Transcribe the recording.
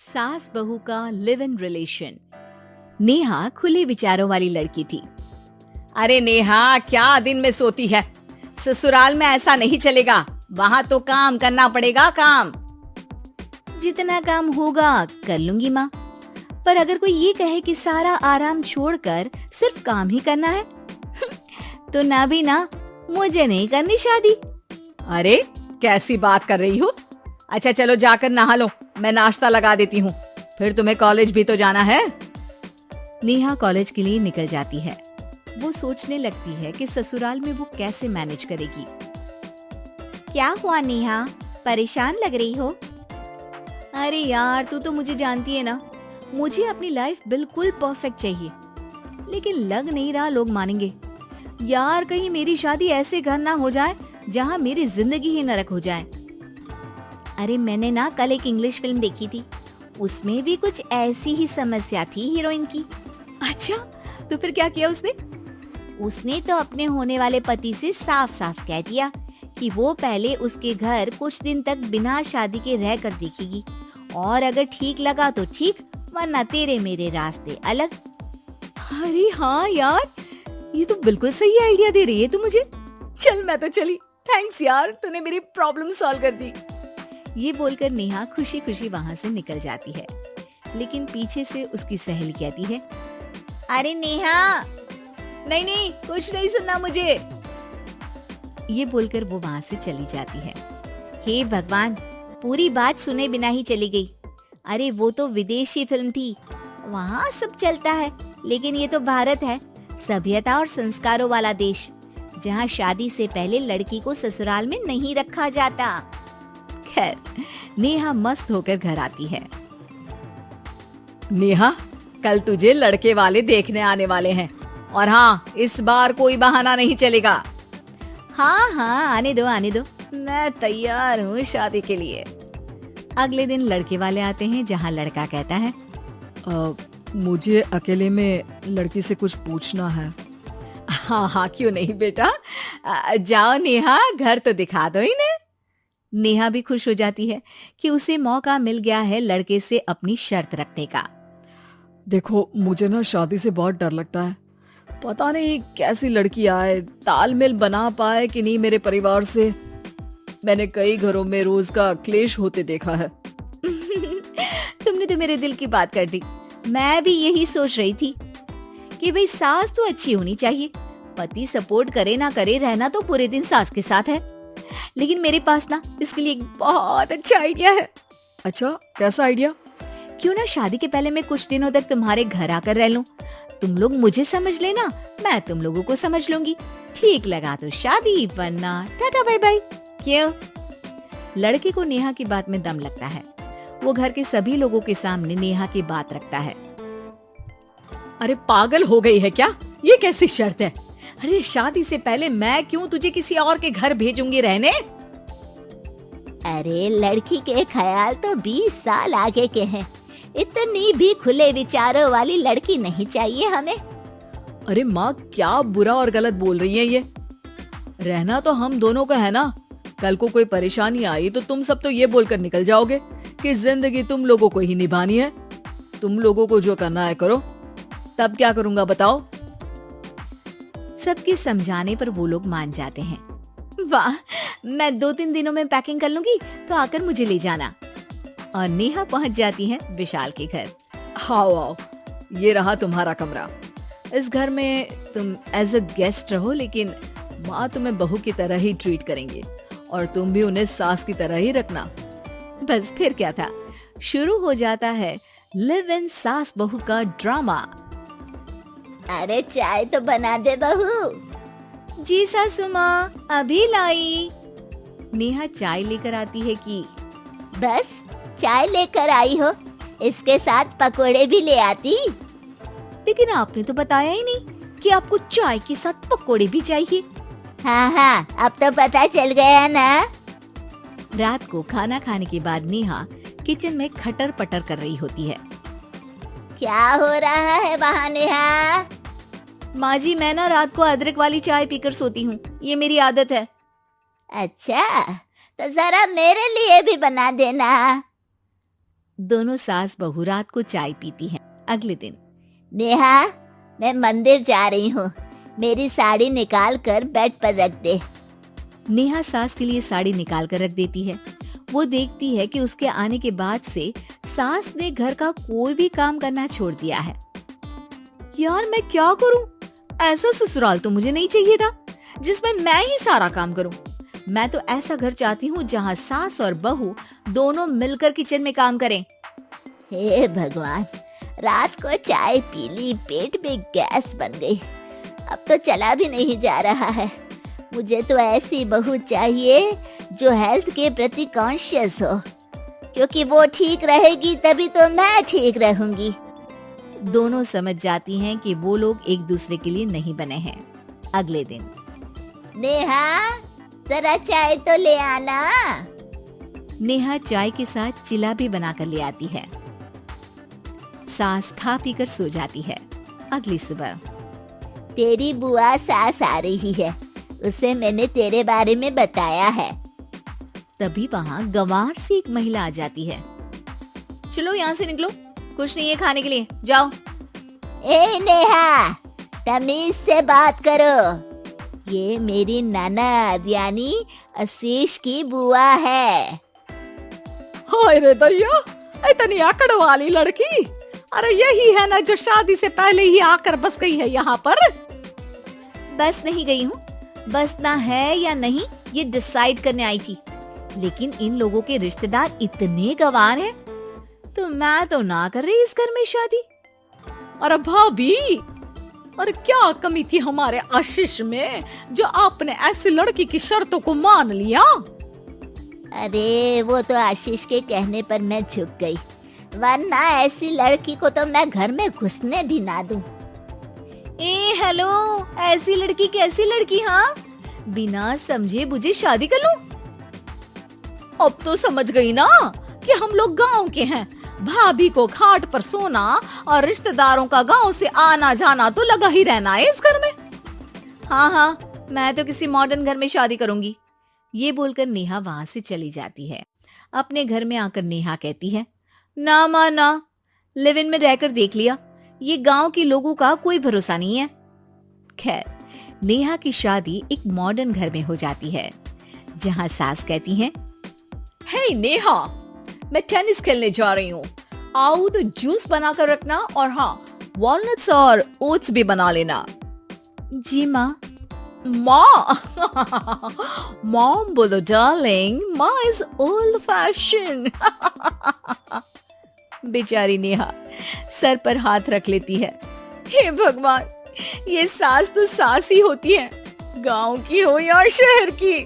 सास बहू का लिव इन रिलेशन। नेहा खुले विचारों वाली लड़की थी। अरे नेहा, क्या दिन में सोती है? ससुराल में ऐसा नहीं चलेगा, वहाँ तो काम करना पड़ेगा। काम जितना काम होगा कर लूंगी माँ, पर अगर कोई ये कहे कि सारा आराम छोड़कर सिर्फ काम ही करना है तो ना भी ना, मुझे नहीं करनी शादी। अरे कैसी बात कर रही हो? अच्छा चलो जाकर नहा लो, मैं नाश्ता लगा देती हूँ, फिर तुम्हें कॉलेज भी तो जाना है। नेहा कॉलेज के लिए निकल जाती है। वो सोचने लगती है कि ससुराल में वो कैसे मैनेज करेगी। क्या हुआ नेहा, परेशान लग रही हो? अरे यार, तू तो मुझे जानती है ना, मुझे अपनी लाइफ बिल्कुल परफेक्ट चाहिए, लेकिन लग नहीं रहा लोग मानेंगे। यार कहीं मेरी शादी ऐसे घर ना हो जाए जहाँ मेरी जिंदगी ही नरक हो जाए। अरे मैंने ना कल एक इंग्लिश फिल्म देखी थी, उसमें भी कुछ ऐसी ही समस्या थी हीरोइन की। अच्छा, तो फिर क्या किया उसने? उसने तो अपने होने वाले पति से साफ साफ कह दिया कि वो पहले उसके घर कुछ दिन तक बिना शादी के रह कर देखेगी, और अगर ठीक लगा तो ठीक, वरना तेरे मेरे रास्ते अलग। अरे हाँ यार, ये तो बिल्कुल सही आइडिया दे रही है तू मुझे। चल मैं तो चली, थैंक्स यार, तूने मेरी प्रॉब्लम सॉल्व कर दी। ये बोलकर नेहा खुशी खुशी वहाँ से निकल जाती है, लेकिन पीछे से उसकी सहेली कहती है, अरे नेहा, नहीं नहीं, कुछ नहीं सुनना मुझे। ये बोलकर वो वहाँ से चली जाती है। हे भगवान, पूरी बात सुने बिना ही चली गई। अरे वो तो विदेशी फिल्म थी, वहाँ सब चलता है, लेकिन ये तो भारत है, सभ्यता और संस्कारों वाला देश, जहाँ शादी से पहले लड़की को ससुराल में नहीं रखा जाता। खैर, नेहा मस्त होकर घर आती है। नेहा, कल तुझे लड़के वाले देखने आने वाले हैं, और हाँ, इस बार कोई बहाना नहीं चलेगा। हाँ हाँ, आने दो आने दो, मैं तैयार हूँ शादी के लिए। अगले दिन लड़के वाले आते हैं, जहाँ लड़का कहता है, मुझे अकेले में लड़की से कुछ पूछना है। हाँ हाँ, क्यों नहीं बेटा, जाओ नेहा, घर तो दिखा दो इन्हें। नेहा भी खुश हो जाती है कि उसे मौका मिल गया है लड़के से अपनी शर्त रखने का। देखो, मुझे ना शादी से बहुत डर लगता है, पता नहीं कैसी लड़की आए, तालमेल बना पाए कि नहीं मेरे परिवार से। मैंने कई घरों में रोज का क्लेश होते देखा है। तुमने तो मेरे दिल की बात कर दी। मैं भी यही सोच रही थी कि भाई सास तो अच्छी होनी चाहिए, पति सपोर्ट करे ना करे, रहना तो पूरे दिन सास के साथ है। लेकिन मेरे पास ना इसके लिए एक बहुत अच्छा आइडिया है। अच्छा, कैसा आइडिया? क्यों ना शादी के पहले मैं कुछ दिनों तक तुम्हारे घर आकर रह लूं, तुम लोग मुझे समझ लेना, मैं तुम लोगों को समझ लूंगी, ठीक लगा तो शादी, वरना टाटा बाय बाय। क्यों? लड़के को नेहा की बात में दम लगता है। वो घर के सभी लोगों के सामने नेहा की बात रखता है। अरे पागल हो गई है क्या? ये कैसी शर्त है? अरे शादी से पहले मैं क्यों तुझे किसी और के घर भेजूंगी रहने? अरे लड़की के ख्याल तो 20 साल आगे के हैं, इतनी भी खुले विचारों वाली लड़की नहीं चाहिए हमें। अरे माँ, क्या बुरा और गलत बोल रही है ये? रहना तो हम दोनों का है ना, कल को कोई परेशानी आई तो तुम सब तो ये बोलकर निकल जाओगे कि जिंदगी तुम लोगों को ही निभानी है, तुम लोगों को जो करना है करो। तब क्या करूंगा बताओ? सबके समझाने पर वो लोग मान जाते हैं। वाह, मैं 2-3 दिनों में पैकिंग कर लूंगी, तो आकर मुझे ले जाना। और नेहा पहुंच जाती है विशाल के घर। आओ आओ, ये रहा तुम्हारा कमरा। इस घर में तुम एज अ गेस्ट रहो, लेकिन माँ तुम्हें बहू की तरह ही ट्रीट करेंगे, और तुम भी उन्हें सास की तरह ही रखना। बस फिर क्या था, शुरू हो जाता है लिव इन सास बहू का ड्रामा। अरे चाय तो बना दे बहू। जी सासू माँ, अभी लाई। नेहा चाय लेकर आती है कि बस चाय लेकर आई हो, इसके साथ पकोड़े भी ले आती। लेकिन आपने तो बताया ही नहीं कि आपको चाय के साथ पकोड़े भी चाहिए। हाँ हाँ, अब तो पता चल गया ना। रात को खाना खाने के बाद नेहा किचन में खटर पटर कर रही होती है। क्या हो रहा है वहाँ नेहा? माँ जी, मैं ना रात को अदरक वाली चाय पीकर सोती हूँ, ये मेरी आदत है। अच्छा, तो जरा मेरे लिए भी बना देना। दोनों सास बहू रात को चाय पीती हैं। अगले दिन नेहा, मैं मंदिर जा रही हूँ, मेरी साड़ी निकाल कर बेड पर रख दे। नेहा सास के लिए साड़ी निकाल कर रख देती है। वो देखती है कि उसके आने के बाद से सास ने घर का कोई भी काम करना छोड़ दिया है। यार मैं क्या करूं? ऐसा ससुराल तो मुझे नहीं चाहिए था जिसमें मैं ही सारा काम करूं। मैं तो ऐसा घर चाहती हूँ जहाँ सास और बहू दोनों मिलकर किचन में काम करें। हे भगवान, रात को चाय पी ली, पेट में गैस बन गई, अब तो चला भी नहीं जा रहा है। मुझे तो ऐसी बहू चाहिए जो हेल्थ के प्रति कॉन्शियस हो, क्योंकि वो ठीक रहेगी तभी तो मैं ठीक रहूंगी। दोनों समझ जाती हैं कि वो लोग एक दूसरे के लिए नहीं बने हैं। अगले दिन नेहा, जरा चाय तो ले आना। नेहा चाय के साथ चिला भी बनाकर ले आती है। सास खा पीकर सो जाती है। अगली सुबह तेरी बुआ सास आ रही है, उसे मैंने तेरे बारे में बताया है। तभी वहाँ गंवार सी एक महिला आ जाती है। चलो यहाँ से निकलो, कुछ नहीं है खाने के लिए, जाओ। ए नेहा, तमीज से बात करो, ये मेरी ननद यानी आशीष की बुआ है। हाय रे दैया, इतनी आकड़ वाली लड़की! अरे यही है ना जो शादी से पहले ही आकर बस गई है यहाँ पर। बस नहीं गई हूँ, बसना है या नहीं ये डिसाइड करने आई थी, लेकिन इन लोगों के रिश्तेदार इतने गंवार हैं, तो मैं तो ना कर रही इस घर में शादी। अरे भाभी, अरे क्या कमी थी हमारे आशीष में जो आपने ऐसी लड़की की शर्तों को मान लिया? अरे वो तो आशीष के कहने पर मैं झुक गई, वरना ऐसी लड़की को तो मैं घर में घुसने भी ना दूं। ए हेलो, ऐसी लड़की कैसी लड़की? हाँ, बिना समझे बुझे शादी कर लूं? अब तो समझ गई ना कि हम लोग गांव के हैं। भाभी को खाट पर सोना और रिश्तेदारों का गांव से आना जाना तो लगा ही रहना है इस घर में। हाँ हाँ, मैं तो किसी मॉडर्न घर में शादी करूंगी। ये बोलकर नेहा वहां से चली जाती है। अपने घर में आकर नेहा कहती है, ना माँ ना, लिव इन में रहकर देख लिया, ये गांव के लोगों का कोई भरोसा नहीं है। खैर, नेहा की शादी एक मॉडर्न घर में हो जाती है, जहां सास कहती है, हे नेहा, मैं टेनिस खेलने जा रही हूँ, आओ तो जूस बनाकर रखना, और हाँ, वॉलनट्स और ओट्स भी बना लेना। जी माँ। माँ मॉम बोलो डार्लिंग, माँ इज ओल्ड फैशन। बेचारी नेहा सर पर हाथ रख लेती है। हे भगवान, ये सास तो सास ही होती है, गांव की हो या शहर की।